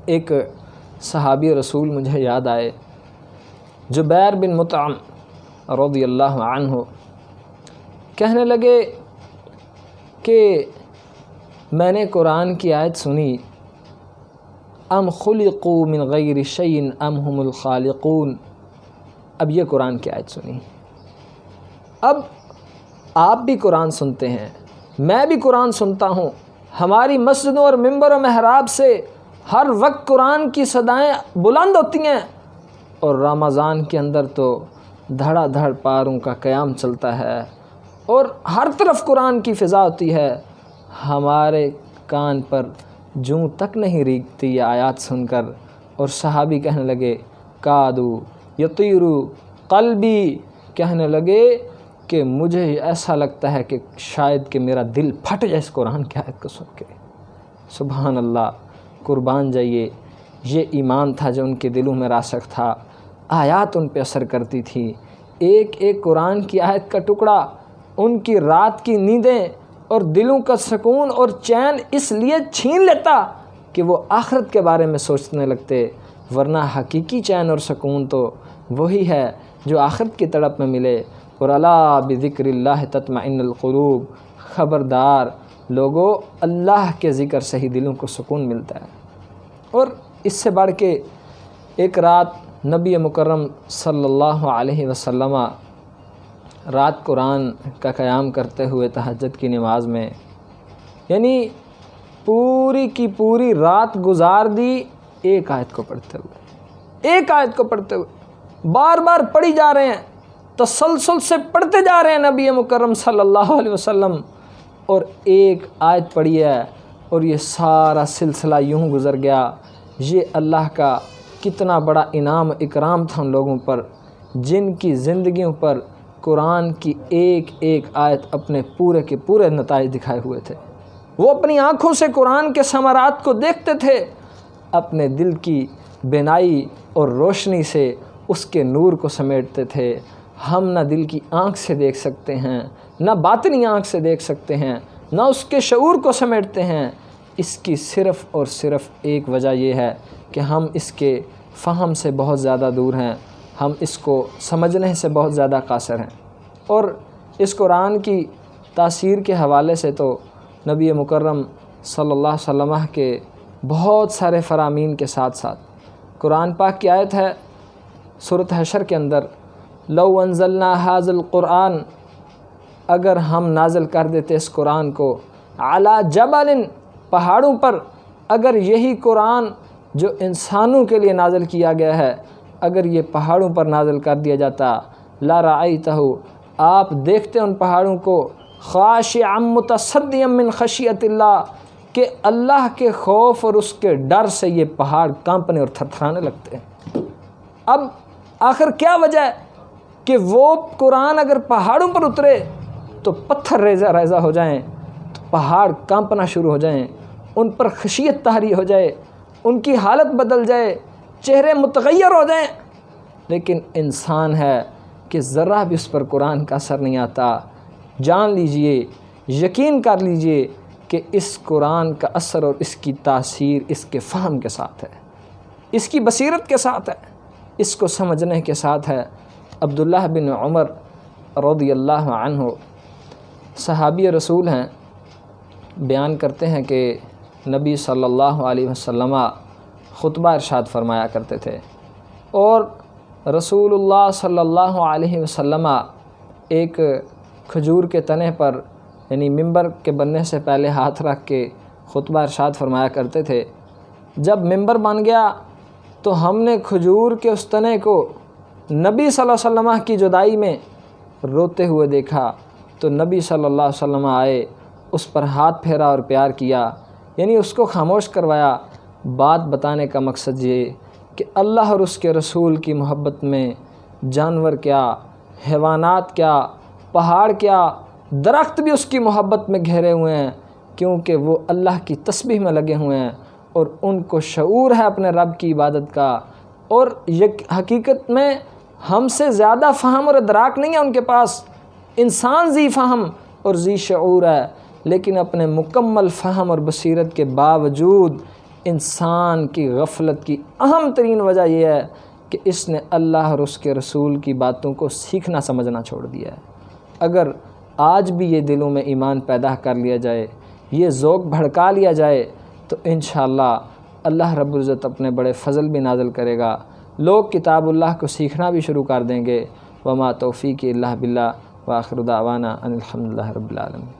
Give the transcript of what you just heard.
ایک صحابی رسول مجھے یاد آئے، جبیر بن مطعم رضی اللہ عنہ، کہنے لگے کہ میں نے قرآن کی آیت سنی، ام خلقوا من غیر شیء ام هم الخالقون۔ اب یہ قرآن کی آیت سنی۔ اب آپ بھی قرآن سنتے ہیں، میں بھی قرآن سنتا ہوں، ہماری مسجدوں اور ممبر و محراب سے ہر وقت قرآن کی صدائیں بلند ہوتی ہیں، اور رمضان کے اندر تو دھڑا دھڑ پاروں کا قیام چلتا ہے اور ہر طرف قرآن کی فضا ہوتی ہے، ہمارے کان پر جوں تک نہیں ریگتی یہ آیات سن کر۔ اور صحابی کہنے لگے کادو یطیرو قلبی، کہنے لگے کہ مجھے ایسا لگتا ہے کہ شاید کہ میرا دل پھٹ جائے اس قرآن کی آیت کو سن کے۔ سبحان اللہ، قربان جائیے، یہ ایمان تھا جو ان کے دلوں میں راسخ تھا، آیات ان پہ اثر کرتی تھی۔ ایک ایک قرآن کی آیت کا ٹکڑا ان کی رات کی نیندیں اور دلوں کا سکون اور چین اس لیے چھین لیتا کہ وہ آخرت کے بارے میں سوچنے لگتے، ورنہ حقیقی چین اور سکون تو وہی ہے جو آخرت کی تڑپ میں ملے۔ اور الا بذکر اللہ تطمئن القلوب، خبردار لوگو، اللہ کے ذکر سے ہی دلوں کو سکون ملتا ہے۔ اور اس سے بڑھ کے ایک رات نبی مکرم صلی اللہ علیہ وسلم رات قرآن کا قیام کرتے ہوئے تہجد کی نماز میں، یعنی پوری کی پوری رات گزار دی ایک آیت کو پڑھتے ہوئے، ایک آیت کو پڑھتے ہوئے، بار بار پڑھی جا رہے ہیں، تسلسل سے پڑھتے جا رہے ہیں نبی مکرم صلی اللہ علیہ وسلم، اور ایک آیت پڑھی ہے اور یہ سارا سلسلہ یوں گزر گیا۔ یہ اللہ کا کتنا بڑا انعام و اکرام تھا ان لوگوں پر جن کی زندگیوں پر قرآن کی ایک ایک آیت اپنے پورے کے پورے نتائج دکھائے ہوئے تھے۔ وہ اپنی آنکھوں سے قرآن کے ثمرات کو دیکھتے تھے، اپنے دل کی بینائی اور روشنی سے اس کے نور کو سمیٹتے تھے۔ ہم نہ دل کی آنکھ سے دیکھ سکتے ہیں، نہ باطنی آنکھ سے دیکھ سکتے ہیں، نہ اس کے شعور کو سمیٹتے ہیں۔ اس کی صرف اور صرف ایک وجہ یہ ہے کہ ہم اس کے فہم سے بہت زیادہ دور ہیں، ہم اس کو سمجھنے سے بہت زیادہ قاصر ہیں۔ اور اس قرآن کی تاثیر کے حوالے سے تو نبی مکرم صلی اللہ علیہ وسلم کے بہت سارے فرامین کے ساتھ ساتھ قرآن پاک کی آیت ہے سورۃ حشر کے اندر، لو انزلنا ھذا القرآن، اگر ہم نازل کر دیتے اس قرآن کو، علی جبل، پہاڑوں پر، اگر یہی قرآن جو انسانوں کے لیے نازل کیا گیا ہے اگر یہ پہاڑوں پر نازل کر دیا جاتا، لرأیتہ، آپ دیکھتے ان پہاڑوں کو، خاشعا متصدعا من خشیۃ اللہ، کہ اللہ کے خوف اور اس کے ڈر سے یہ پہاڑ کانپنے اور تھرتھرانے لگتے ہیں۔ اب آخر کیا وجہ ہے کہ وہ قرآن اگر پہاڑوں پر اترے تو پتھر ریزہ ریزہ ہو جائیں، تو پہاڑ کانپنا شروع ہو جائیں، ان پر خشیت طاری ہو جائے، ان کی حالت بدل جائے، چہرے متغیر ہو جائیں، لیکن انسان ہے کہ ذرا بھی اس پر قرآن کا اثر نہیں آتا۔ جان لیجئے، یقین کر لیجئے کہ اس قرآن کا اثر اور اس کی تاثیر اس کے فہم کے ساتھ ہے، اس کی بصیرت کے ساتھ ہے، اس کو سمجھنے کے ساتھ ہے۔ عبداللہ بن عمر رضی اللہ عنہ صحابی رسول ہیں، بیان کرتے ہیں کہ نبی صلی اللہ علیہ وسلم خطبہ ارشاد فرمایا کرتے تھے، اور رسول اللہ صلی اللہ علیہ وسلم ایک کھجور کے تنے پر، یعنی ممبر کے بننے سے پہلے ہاتھ رکھ کے خطبہ ارشاد فرمایا کرتے تھے۔ جب ممبر بن گیا تو ہم نے کھجور کے اس تنے کو نبی صلی اللہ علیہ وسلم کی جدائی میں روتے ہوئے دیکھا، تو نبی صلی اللہ علیہ وسلم آئے، اس پر ہاتھ پھیرا اور پیار کیا، یعنی اس کو خاموش کروایا۔ بات بتانے کا مقصد یہ کہ اللہ اور اس کے رسول کی محبت میں جانور کیا، حیوانات کیا، پہاڑ کیا، درخت بھی اس کی محبت میں گھیرے ہوئے ہیں، کیونکہ وہ اللہ کی تسبیح میں لگے ہوئے ہیں اور ان کو شعور ہے اپنے رب کی عبادت کا، اور حقیقت میں ہم سے زیادہ فہم اور ادراک نہیں ہے ان کے پاس۔ انسان ذی فہم اور ذی شعور ہے، لیکن اپنے مکمل فہم اور بصیرت کے باوجود انسان کی غفلت کی اہم ترین وجہ یہ ہے کہ اس نے اللہ اور اس کے رسول کی باتوں کو سیکھنا سمجھنا چھوڑ دیا ہے۔ اگر آج بھی یہ دلوں میں ایمان پیدا کر لیا جائے، یہ ذوق بھڑکا لیا جائے، تو انشاءاللہ اللہ رب العزت اپنے بڑے فضل بھی نازل کرے گا، لوگ کتاب اللہ کو سیکھنا بھی شروع کر دیں گے۔ وما توفیقی الا باللہ، وآخر دعوانا ان الحمدللہ رب العالمین۔